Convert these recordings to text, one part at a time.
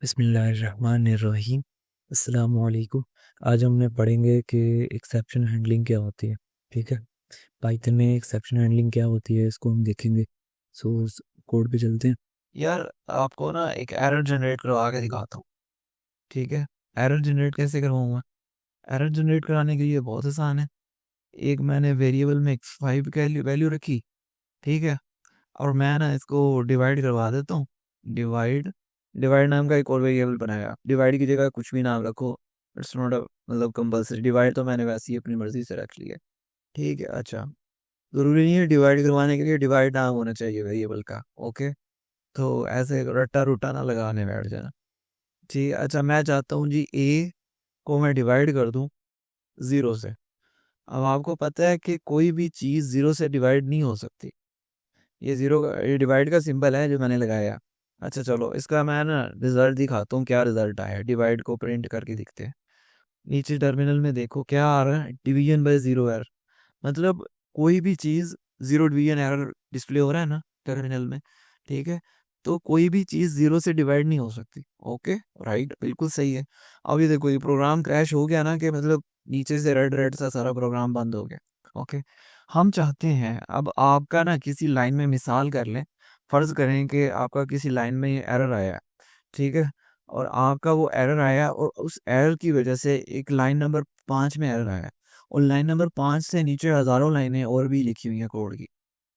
बिस्मिल्लाहिर्रहमानिर्रहीम। अस्सलाम वालेकुम। आज हमने पढ़ेंगे कि एक्सेप्शन हैंडलिंग क्या होती है। ठीक है, पाइथन में एक्सेप्शन हैंडलिंग क्या होती है इसको हम देखेंगे। सोर्स कोड पे चलते हैं। यार आपको ना एक एरर जनरेट करवा के दिखाता हूँ। ठीक है, एरर जनरेट कैसे करवाऊंगा? एरर जनरेट कराने के लिए बहुत आसान है। एक मैंने वेरिएबल में x5 की वैल्यू रखी। ठीक है, और मैं ना इसको डिवाइड करवा देता हूँ। डिवाइड डिवाइड नाम का एक और वेरिएबल बनाया। डिवाइड की जगह कुछ भी नाम रखो, इट्स नॉट मतलब कंपल्सरी। डिवाइड तो मैंने वैसे ही अपनी मर्जी से रख लिया। ठीक है, अच्छा, जरूरी नहीं है डिवाइड करवाने के लिए डिवाइड नाम होना चाहिए वेरिएबल का। ओके, तो ऐसे रट्टा रुट्टा ना लगाने बैठ जाना। जी, अच्छा, मैं चाहता हूँ जी ए को मैं डिवाइड कर दूँ ज़ीरो से। अब आपको पता है कि कोई भी चीज़ ज़ीरो से डिवाइड नहीं हो सकती। ये ज़ीरो का ये डिवाइड का सिंबल है जो मैंने लगाया। अच्छा चलो, इसका मैं ना रिजल्ट दिखाता हूँ, क्या रिजल्ट आया। डिवाइड को प्रिंट करके दिखते हैं। नीचे टर्मिनल में देखो क्या आ रहा है, डिवीजन बाय ज़ीरो एरर। मतलब कोई भी चीज़ ज़ीरो डिवीजन एरर डिस्प्ले हो रहा है ना टर्मिनल में। ठीक है, तो कोई भी चीज़ ज़ीरो से डिवाइड नहीं हो सकती। ओके, राइट, बिल्कुल सही है। अब ये देखो, ये प्रोग्राम क्रैश हो गया ना, कि मतलब नीचे से रेड रेड सा सारा प्रोग्राम बंद हो गया। ओके, हम चाहते हैं अब आपका ना किसी लाइन में मिसाल कर लें। फ़र्ज़ करें कि आपका किसी लाइन में एरर आया है। ठीक है, और आपका वो एरर आया और उस एरर की वजह से एक लाइन नंबर 5 में एरर आया, और लाइन नंबर 5 से नीचे हज़ारों लाइनें और भी लिखी हुई हैं कोड की।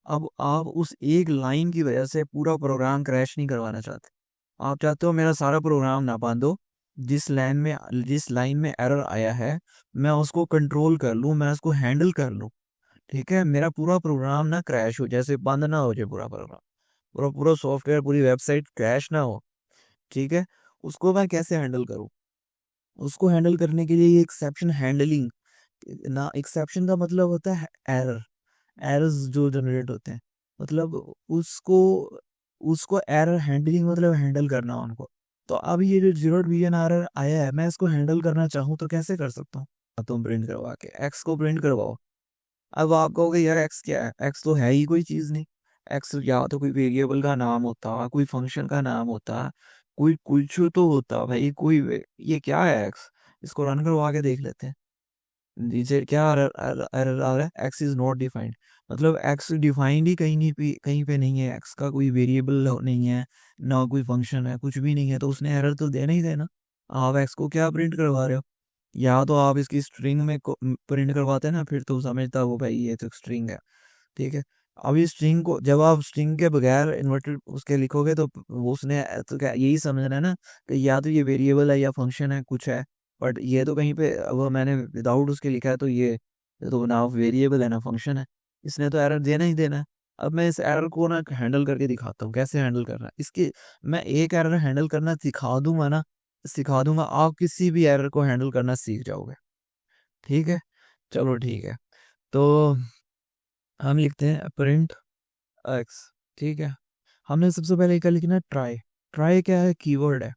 अब आप उस एक लाइन की वजह से पूरा प्रोग्राम क्रैश नहीं करवाना चाहते। आप चाहते हो मेरा सारा प्रोग्राम ना बंद हो। जिस लाइन में एरर आया है, मैं उसको कंट्रोल कर लूँ, मैं उसको हैंडल कर लूँ। ठीक है, मेरा पूरा प्रोग्राम ना क्रैश हो, जैसे बंद ना हो जाए पूरा प्रोग्राम, पूरा पूरा सॉफ्टवेयर, पूरी वेबसाइट क्रैश ना हो। ठीक है, उसको मैं कैसे हैंडल करूँ? उसको हैंडल करने के लिए ये एक्सेप्शन हैंडलिंग ना, एक्सेप्शन का मतलब होता है एरर, एरर्स जो जनरेट होते हैं, मतलब उसको उसको एरर हैंडलिंग मतलब हैंडल करना उनको। तो अब ये जो जीरो डिवीजन एरर आया है, मैं इसको हैंडल करना चाहूँ तो कैसे कर सकता हूँ? तुम प्रिंट करवा के एक्स को प्रिंट करवाओ। अब आप कहोगे यार एक्स क्या है? एक्स तो है ही कोई चीज़ नहीं। एक्स या तो कोई वेरिएबल का नाम होता, कोई फंक्शन का नाम होता, कोई कुछ तो होता भाई, ये क्या है एक्स? इसको रन करवा के देख लेते हैं। नीचे क्या एरर एरर आ रहा है? X is not defined. मतलब एक्स डिफाइंड ही कहीं पे नहीं है। एक्स का कोई वेरिएबल नहीं है, ना कोई फंक्शन है, कुछ भी नहीं है, तो उसने एरर तो देना ही देना। आप एक्स को क्या प्रिंट करवा रहे हो? या तो आप इसकी स्ट्रिंग में प्रिंट करवाते हैं ना, फिर तो समझता वो भाई ये तो स्ट्रिंग है। ठीक है, अब ये स्ट्रिंग को जब आप स्ट्रिंग के बगैर इन्वर्टेड उसके लिखोगे तो वो उसने तो क्या यही समझना है ना, कि या तो ये वेरिएबल है या फंक्शन है, कुछ है। बट ये तो कहीं पे वो मैंने विदाउट उसके लिखा है, तो ये तो ना वेरिएबल है ना फंक्शन है। इसने तो एरर देना ही देना है। अब मैं इस एरर को ना हैंडल करके दिखाता हूँ कैसे हैंडल करना है इसके। मैं एक एरर हैंडल करना सिखा दूंगा, आप किसी भी एरर को हैंडल करना सीख जाओगे। ठीक है, चलो ठीक है। तो हम लिखते हैं प्रिंट एक्स। ठीक है, हमने सबसे पहले क्या लिखना है? ट्राई। ट्राई क्या है? कीवर्ड है।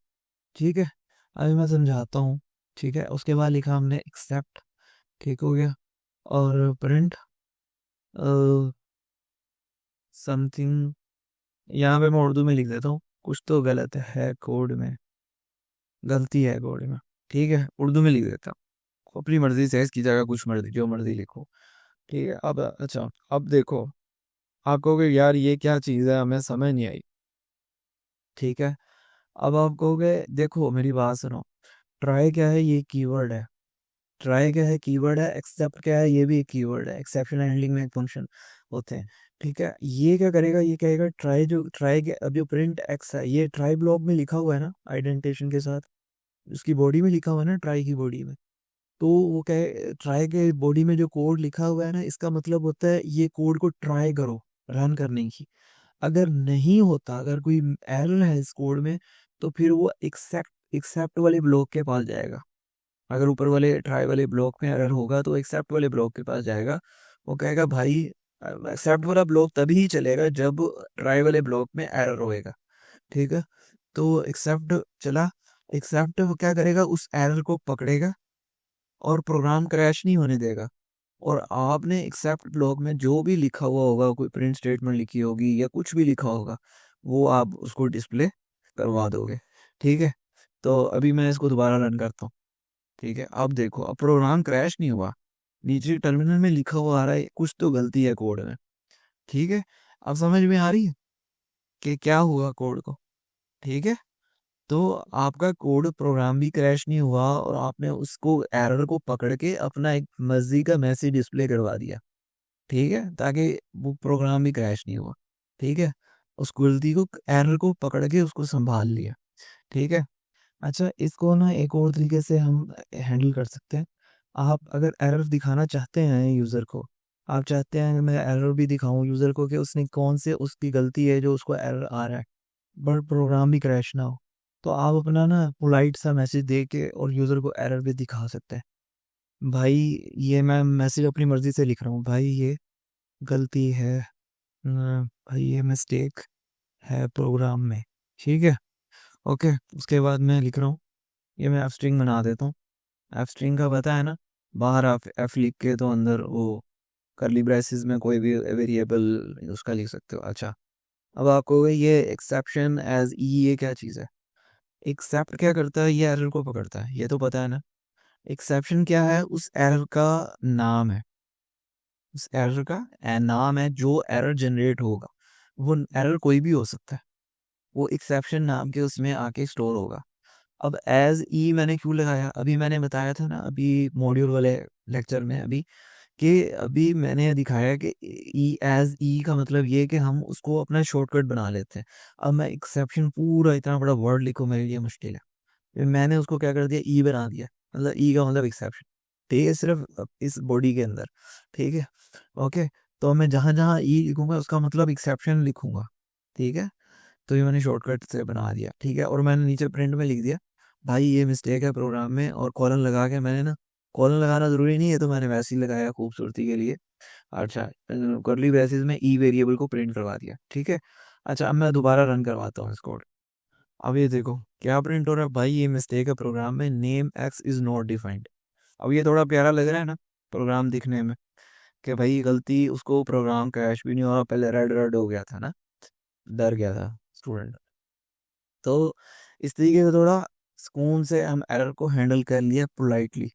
ठीक है, अभी मैं समझाता हूँ। ठीक है, उसके बाद लिखा हमने एक्सेप्ट। ठीक हो गया, और प्रिंट समथिंग। यहाँ पे मैं उर्दू में लिख देता हूँ, कुछ तो गलत है कोड में, गलती है कोड में। ठीक है, उर्दू में लिख देता हूँ, अपनी मर्जी से इसकी जगह कुछ मर्जी जो मर्जी लिखो। ठीक है, अब अच्छा, अब देखो, आप कहोगे यार ये क्या चीज़ है, हमें समझ नहीं आई। ठीक है, अब आप कहोगे देखो मेरी बात सुनो। ट्राई क्या है? ये कीवर्ड है। ट्राई क्या है? कीवर्ड है। एक्सेप्ट क्या है? ये भी एक कीवर्ड है। एक्सेप्शन हैंडलिंग में एक फंक्शन होते हैं। ठीक है, ये क्या करेगा? ये कहेगा ट्राई के अब जो प्रिंट एक्स है, ये ट्राई ब्लॉक में लिखा हुआ है ना आइडेंटिफिकेशन के साथ, उसकी बॉडी में लिखा हुआ है ना, ट्राई की बॉडी में। तो वो कहे ट्राई के बॉडी में जो कोड लिखा हुआ है ना, इसका मतलब होता है ये कोड को ट्राई करो रन करने की। अगर नहीं होता, अगर कोई एरर है इस कोड में, तो फिर वो एक्सेप्ट वाले ब्लॉक के पास जाएगा। अगर ऊपर वाले ट्राई वाले ब्लॉक में एरर होगा तो एक्सेप्ट वाले ब्लॉक के पास जाएगा। वो कहेगा भाई एक्सेप्ट वाला ब्लॉक तभी ही चलेगा जब ट्राई वाले ब्लॉक में एरर होएगा। ठीक है, तो एक्सेप्ट चला। एक्सेप्ट क्या करेगा? उस एरर को पकड़ेगा और प्रोग्राम क्रैश नहीं होने देगा। और आपने एक्सेप्ट ब्लॉक में जो भी लिखा हुआ होगा, कोई प्रिंट स्टेटमेंट लिखी होगी या कुछ भी लिखा होगा, वो आप उसको डिस्प्ले करवा दोगे। ठीक है, तो अभी मैं इसको दोबारा रन करता हूँ। ठीक है, अब देखो, अब प्रोग्राम क्रैश नहीं हुआ, नीचे टर्मिनल में लिखा हुआ आ रहा है कुछ तो गलती है कोड में। ठीक है, अब समझ में आ रही है कि क्या हुआ कोड को। ठीक है, तो आपका कोड प्रोग्राम भी क्रैश नहीं हुआ और आपने उसको एरर को पकड़ के अपना एक मर्जी का मैसेज डिस्प्ले करवा दिया। ठीक है, ताकि वो प्रोग्राम भी क्रैश नहीं हुआ। ठीक है, उस गलती को, एरर को पकड़ के उसको संभाल लिया। ठीक है, अच्छा, इसको ना एक और तरीके से हम हैंडल कर सकते हैं। आप अगर एरर दिखाना चाहते हैं यूज़र को, आप चाहते हैं कि मैं एरर भी दिखाऊं यूज़र को कि उसने कौन से उसकी गलती है जो उसको एरर आ रहा है, बट प्रोग्राम भी क्रैश ना हो, तो आप अपना ना पोलाइट सा मैसेज दे के और यूज़र को एरर भी दिखा सकते हैं। भाई, ये मैं मैसेज अपनी मर्जी से लिख रहा हूँ, भाई ये गलती है, भाई ये मिस्टेक है प्रोग्राम में। ठीक है, ओके, उसके बाद मैं लिख रहा हूँ, ये मैं एफ स्ट्रिंग बना देता हूँ। एफ स्ट्रिंग का पता है ना, बाहर आप एफ लिख के तो अंदर वो करली ब्रेसिस में कोई भी वेरिएबल उसका लिख सकते हो। अच्छा, अब आपको ये एक्सेप्शन एज ई ये क्या चीज़ है? एक्सेप्ट क्या करता है? ये एरर को पकड़ता है, ये तो पता है ना। एक्सेप्शन क्या है? उस एरर का नाम है, उस एरर का नाम है जो एरर जनरेट होगा। वो एरर कोई भी हो सकता है, वो एक्सेप्शन नाम के उसमें आके स्टोर होगा। अब एज ई मैंने क्यों लगाया? अभी मैंने बताया था ना, अभी मॉड्यूल वाले लेक्चर में अभी, कि अभी मैंने दिखाया कि ई एज ई का मतलब ये कि हम उसको अपना शॉर्टकट बना लेते हैं। अब मैं एक्सेप्शन पूरा इतना बड़ा वर्ड लिखूं मेरे लिए मुश्किल है, फिर मैंने उसको क्या कर दिया, ई बना दिया। मतलब ई का मतलब एक्सेप्शन। ठीक है, सिर्फ इस बॉडी के अंदर। ठीक है, ओके, तो मैं जहाँ जहाँ ई लिखूंगा उसका मतलब एक्सेप्शन लिखूंगा। ठीक है, तो ये मैंने शॉर्टकट से बना दिया। ठीक है, और मैंने नीचे प्रिंट में लिख दिया, भाई ये मिस्टेक है प्रोग्राम में, और कॉलन लगा के मैंने ना, कॉलन लगाना ज़रूरी नहीं है तो मैंने वैसे ही लगाया खूबसूरती के लिए। अच्छा, करली ब्रेसेस में ई वेरिएबल को प्रिंट करवा दिया। ठीक है, अच्छा, अब मैं दोबारा रन करवाता हूँ इस कोड। अब ये देखो क्या प्रिंट हो रहा है, भाई ये मिस्टेक है प्रोग्राम में, name x is not defined. अब ये थोड़ा प्यारा लग रहा है ना प्रोग्राम दिखने में, कि भाई गलती, उसको प्रोग्राम क्रैश भी नहीं हो रहा, पहले रेड रेड हो गया था ना, डर गया था स्टूडेंट। तो इस तरीके से थोड़ा सुकून से हम एरर को हैंडल कर लिया पोलाइटली।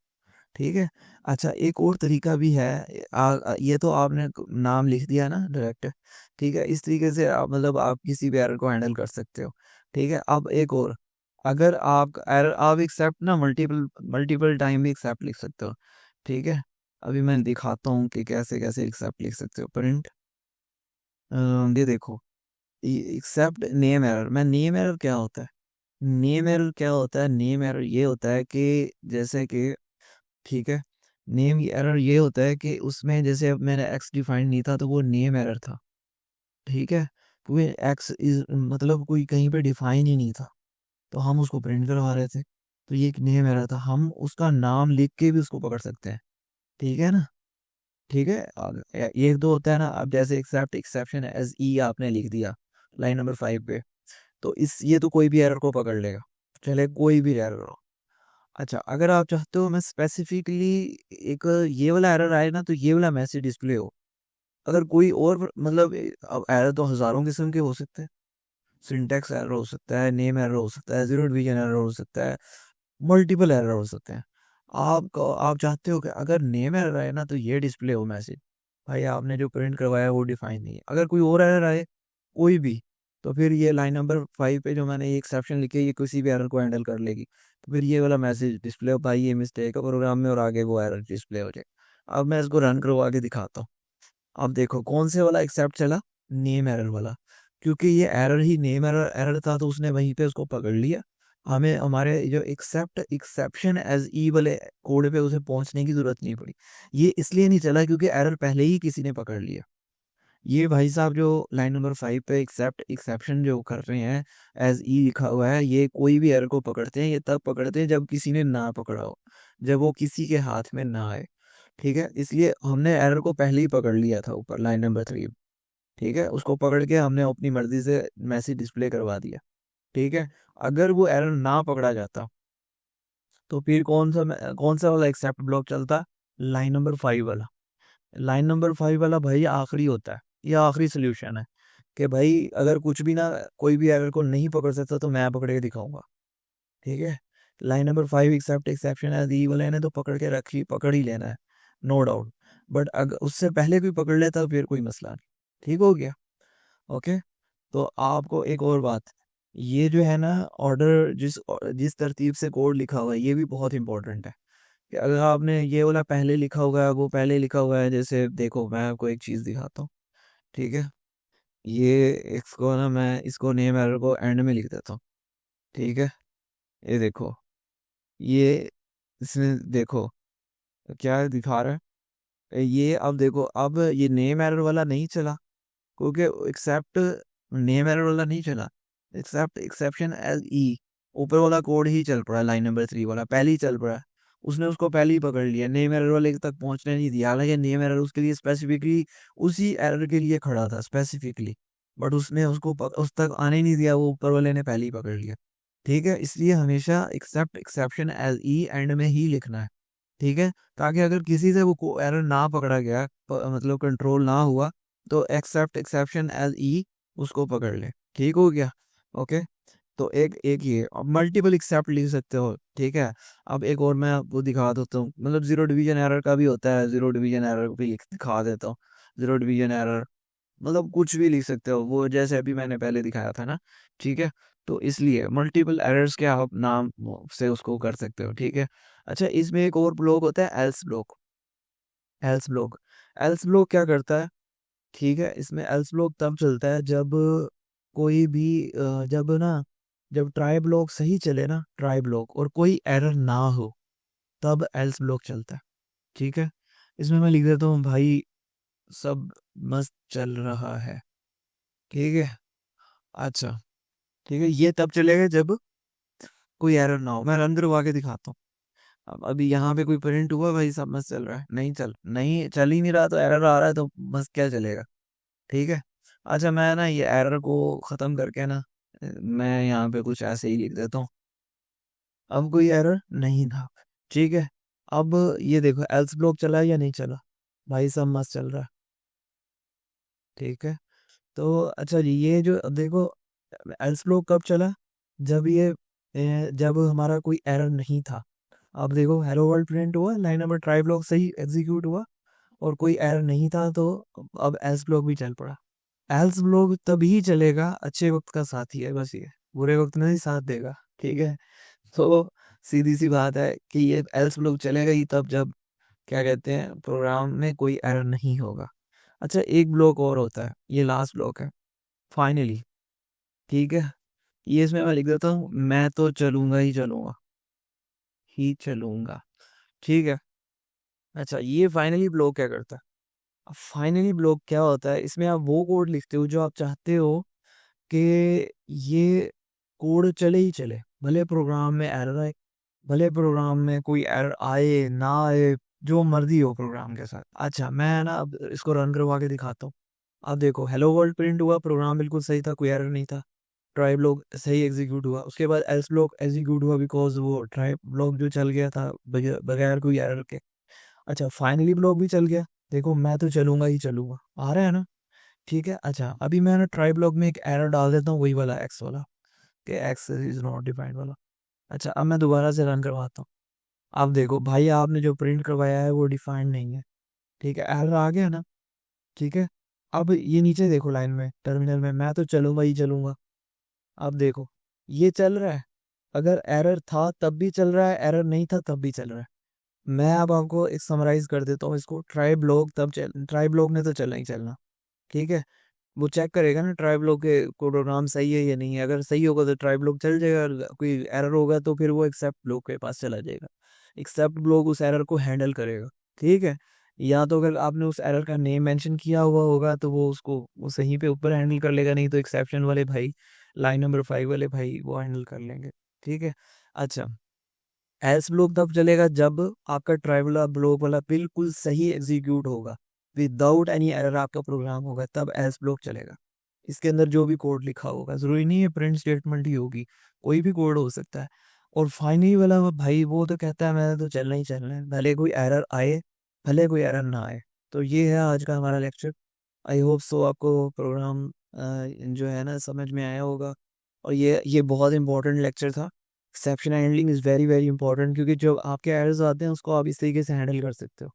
ठीक है, अच्छा, एक और तरीका भी है। ये तो आपने नाम लिख दिया ना डायरेक्ट। ठीक है, इस तरीके से आप, मतलब आप किसी भी एरर को हैंडल कर सकते हो। ठीक है, अब एक और, अगर आप एरर, आप एक्सेप्ट ना मल्टीपल मल्टीपल टाइम भी एक्सेप्ट लिख सकते हो। ठीक है, अभी मैं दिखाता हूँ कि कैसे कैसे एक्सेप्ट लिख सकते हो। प्रिंट, ये देखो, एक्सेप्ट नेम एरर। मैं नेम एरर क्या होता है, नेम एरर क्या होता है, नेम एरर ये होता है कि जैसे कि, ठीक है, नेम एरर ये होता है कि उसमें जैसे अब मैंने एक्स डिफाइन नहीं था तो वो नेम एरर था। ठीक है, वो एक्स इज मतलब कोई कहीं पे डिफाइन ही नहीं था, तो हम उसको प्रिंट करवा रहे थे, तो ये एक नेम एरर था। हम उसका नाम लिख के भी उसको पकड़ सकते हैं। ठीक है ना, ठीक है, ये एक दो होता है ना। अब जैसे एक्सेप्ट एक्सेप्शन एज ई आपने लिख दिया लाइन नंबर 5 पे, तो इस ये तो कोई भी एरर को पकड़ लेगा, चले कोई भी एरर हो। अच्छा, अगर आप चाहते हो मैं स्पेसिफिकली एक ये वाला एरर आए ना, तो ये वाला मैसेज डिस्प्ले हो। अगर कोई और, मतलब अब एरर तो हजारों किस्म के हो सकते हैं, सिंटैक्स एरर हो सकता है, नेम एरर हो सकता है, जीरो डिवीजन एरर हो सकता है, मल्टीपल एरर हो सकते हैं। आप चाहते हो कि अगर नेम एरर आए ना तो ये डिस्प्ले हो मैसेज, भाई आपने जो प्रिंट करवाया वो डिफाइन नहीं है। अगर कोई और एरर आए, कोई भी, तो फिर ये लाइन नंबर 5 पे जो मैंने ये एक्सेप्शन लिखी है, ये किसी भी एरर को हैंडल कर लेगी। तो फिर ये वाला मैसेज डिस्प्ले हो, भाई ये मिस्टेक है प्रोग्राम में, और आगे वो एरर डिस्प्ले हो जाए। अब मैं इसको रन करवा के दिखाता हूँ। अब देखो कौन से वाला एक्सेप्ट चला, नेम एरर वाला, क्योंकि ये एरर ही नेम एरर एरर था, तो उसने वहीं पे उसको पकड़ लिया। हमें हमारे जो एक्सेप्ट एक्सेप्शन एज ई वाले कोड पे उसे पहुंचने की जरूरत नहीं पड़ी। ये इसलिए नहीं चला क्योंकि एरर पहले ही किसी ने पकड़ लिया। ये भाई साहब जो लाइन नंबर 5 पे एक्सेप्ट एक्सेप्शन जो कर रहे हैं, एज ई लिखा हुआ है, ये कोई भी एरर को पकड़ते हैं, ये तब पकड़ते हैं जब किसी ने ना पकड़ा हो, जब वो किसी के हाथ में ना आए। ठीक है, इसलिए हमने एरर को पहले ही पकड़ लिया था ऊपर लाइन नंबर 3। ठीक है, उसको पकड़ के हमने अपनी मर्जी से मैसेज डिस्प्ले करवा दिया। ठीक है, अगर वो एरर ना पकड़ा जाता तो फिर कौन सा वाला एक्सेप्ट ब्लॉक चलता? लाइन नंबर 5 वाला। लाइन नंबर 5 वाला भाई आखिरी होता है, ये आखिरी सोल्यूशन है, कि भाई अगर कुछ भी ना, कोई भी एरर को नहीं पकड़ सकता तो मैं पकड़ के दिखाऊंगा। ठीक है, line number 5 except exception as e वाले ने तो पकड़ ही लेना है, नो डाउट। बट अगर उससे पहले कोई पकड़ लेता तो फिर कोई मसला नहीं। ठीक हो गया? ओके। तो आपको एक और बात, ये जो है ना ऑर्डर, जिस तरतीब से कोड लिखा हुआ है ये भी बहुत इंपॉर्टेंट है। कि अगर आपने ये वाला पहले लिखा हुआ है, वो पहले लिखा हुआ है, जैसे देखो मैं आपको एक चीज़ दिखाता हूँ। ठीक है, ये इसको ना मैं इसको नेम एरर को एंड में लिख देता हूँ। ठीक है, ये देखो, ये इसमें देखो क्या दिखा रहा है। ये अब देखो, अब ये नेम एरर वाला नहीं चला, क्योंकि एक्सेप्ट नेम एरर वाला नहीं चला, एक्सेप्ट एक्सेप्शन एज ई ऊपर वाला कोड ही चल पड़ा है, लाइन नंबर 3 वाला पहले ही चल पड़ा है। उसने उसको पहले ही पकड़ लिया, नेम एरर वाले तक पहुंचने नहीं दिया। हालांकि नेम एरर उसके लिए स्पेसिफिकली उसी एरर के लिए खड़ा था स्पेसिफिकली, बट उसने उसको उस तक आने ही नहीं दिया, वो ऊपर वाले ने पहले ही पकड़ लिया। ठीक है, इसलिए हमेशा except exception as E end में ही लिखना है। ठीक है, ताकि अगर किसी से वो एरर ना पकड़ा गया, मतलब कंट्रोल ना हुआ, तो एक्सेप्ट एक्सेप्शन एज ई उसको पकड़ ले। ठीक हो गया? ओके। तो एक एक ये अब मल्टीपल एक्सेप्ट लिख सकते हो। ठीक है, अब एक और मैं आपको दिखा देता हूँ, मतलब जीरो डिवीजन एरर का भी होता है, जीरो डिवीजन एरर भी दिखा देता हूँ। जीरो डिवीजन एरर मतलब कुछ भी लिख सकते हो, वो जैसे अभी मैंने पहले दिखाया था ना। ठीक है, तो इसलिए मल्टीपल एरर्स के आप नाम से उसको कर सकते हो। ठीक है। अच्छा, इसमें एक और ब्लॉक होता है else block. Else block, else block क्या करता है? ठीक है, इसमें एल्स ब्लॉक तब चलता है जब कोई भी जब ट्राई ब्लॉक सही चले ना, ट्राई ब्लॉक और कोई एरर ना हो, तब एल्स ब्लॉक चलता है। ठीक है, इसमें मैं लिख देता हूँ भाई सब मस्त चल रहा है। ठीक है। अच्छा, ठीक है, ये तब चलेगा जब कोई एरर ना हो। मैं रन करवा के दिखाता हूँ। अब अभी यहाँ पे कोई प्रिंट हुआ, भाई सब मस्त चल रहा है, नहीं चल ही नहीं रहा, तो एरर आ रहा है, तो मस्त क्या चलेगा? ठीक है। अच्छा, मैं ना ये एरर को ख़त्म करके ना, मैं यहाँ पे कुछ ऐसे ही लिख देता हूँ, अब कोई एरर नहीं था। ठीक है, अब ये देखो एल्स ब्लॉक चला है या नहीं चला? भाई सब मस्त चल रहा है। ठीक है, तो अच्छा जी, ये जो अब देखो एल्स ब्लॉक कब चला? जब हमारा कोई एरर नहीं था। अब देखो हेलो वर्ल्ड प्रिंट हुआ, लाइन नंबर ट्राई ब्लॉक सही एग्जीक्यूट हुआ, और कोई एरर नहीं था, तो अब एल्स ब्लॉक भी चल पड़ा। एल्स ब्लॉक तभी चलेगा, अच्छे वक्त का साथी है बस ये, बुरे वक्त में नहीं साथ देगा। ठीक है, तो सीधी सी बात है कि ये एल्स ब्लॉक चलेगा ही तब जब, क्या कहते हैं, प्रोग्राम में कोई एरर नहीं होगा। अच्छा, एक ब्लॉक और होता है, ये लास्ट ब्लॉक है, फाइनली। ठीक है, ये इसमें मैं लिख देता हूँ, मैं तो चलूंगा ही चलूंगा, ही चलूंगा। ठीक है। अच्छा, ये फाइनली ब्लॉक क्या करता है? अब फाइनली ब्लॉक क्या होता है, इसमें आप वो कोड लिखते हो जो आप चाहते हो कि ये कोड चले ही चले, भले प्रोग्राम में एरर आए, भले प्रोग्राम में कोई एरर आए ना आए, जो मर्जी हो प्रोग्राम के साथ। अच्छा, मैं ना अब इसको रन करवा के दिखाता हूँ। अब देखो हेलो वर्ल्ड प्रिंट हुआ, प्रोग्राम बिल्कुल सही था, कोई एरर नहीं था, ट्राई ब्लॉक सही एग्जीक्यूट हुआ, उसके बाद एल्स ब्लॉक एग्जीक्यूट हुआ, बिकॉज वो ट्राई ब्लॉक जो चल गया था बगैर कोई एरर के। अच्छा, फाइनली ब्लॉक भी चल गया, देखो मैं तो चलूंगा ही चलूंगा, आ रहा है ना? ठीक है। अच्छा, अभी मैं ना ट्राई ब्लॉक में एक एरर डाल देता हूँ, वही वाला एक्स वाला, कि एक्स इज नॉट डिफाइंड वाला। अच्छा, अब मैं दोबारा से रन करवाता हूँ। अब देखो भाई, आपने जो प्रिंट करवाया है वो डिफाइंड नहीं है। ठीक है, एरर आ गया ना? ठीक है, अब ये नीचे देखो लाइन में, टर्मिनल में, मैं तो चलूंगा ही चलूंगा। अब देखो ये चल रहा है, अगर एरर था तब भी चल रहा है, एरर नहीं था तब भी चल रहा है। मैं अब आपको एक समराइज कर देता हूँ इसको, ट्राई ब्लॉक ने तो चलना ही चलना। ठीक है, वो चेक करेगा ना ट्राई ब्लॉक के प्रोग्राम सही है या नहीं है, अगर सही होगा तो ट्राई ब्लॉक चल जाएगा, और कोई एरर होगा तो फिर वो एक्सेप्ट ब्लॉक के पास चला जाएगा। एक्सेप्ट ब्लॉक उस एरर को हैंडल करेगा। ठीक है, या तो अगर आपने उस एरर का नेम मेंशन किया हुआ होगा तो वो उसको वो सही पे ऊपर हैंडल कर लेगा, नहीं तो एक्सेप्शन वाले भाई, लाइन नंबर 5 वाले भाई वो हैंडल कर लेंगे। ठीक है। अच्छा, एल्स ब्लॉक तब चलेगा जब आपका ट्राई ब्लॉक वाला बिल्कुल सही एग्जीक्यूट होगा, विदाउट एनी एरर आपका प्रोग्राम होगा, तब एल्स ब्लॉक चलेगा। इसके अंदर जो भी कोड लिखा होगा, जरूरी नहीं है प्रिंट स्टेटमेंट ही होगी, कोई भी कोड हो सकता है। और फाइनली वाला वो भाई, वो तो कहता है मैं तो चलना ही चलना है, भले कोई एरर आए भले कोई एरर ना आए। तो ये है आज का हमारा लेक्चर। आई होप सो आपको प्रोग्राम जो है ना समझ में आया होगा। और ये बहुत इंपॉर्टेंट लेक्चर था, exception handling is very very important, क्योंकि जब आपके एरर्स आते हैं उसको आप इस तरीके से हैंडल कर सकते हो,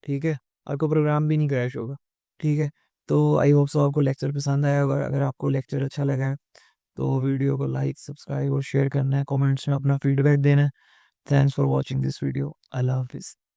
ठीक है, आपको प्रोग्राम भी नहीं क्रैश होगा, ठीक है। तो आई होप सो आपको लेक्चर पसंद आया होगा। अगर आपको लेक्चर अच्छा लगा है तो वीडियो को लाइक, सब्सक्राइब और शेयर करना है, कमेंट्स में अपना फीडबैक देना है। Thanks for watching this video. अल्लाह हाफिज़।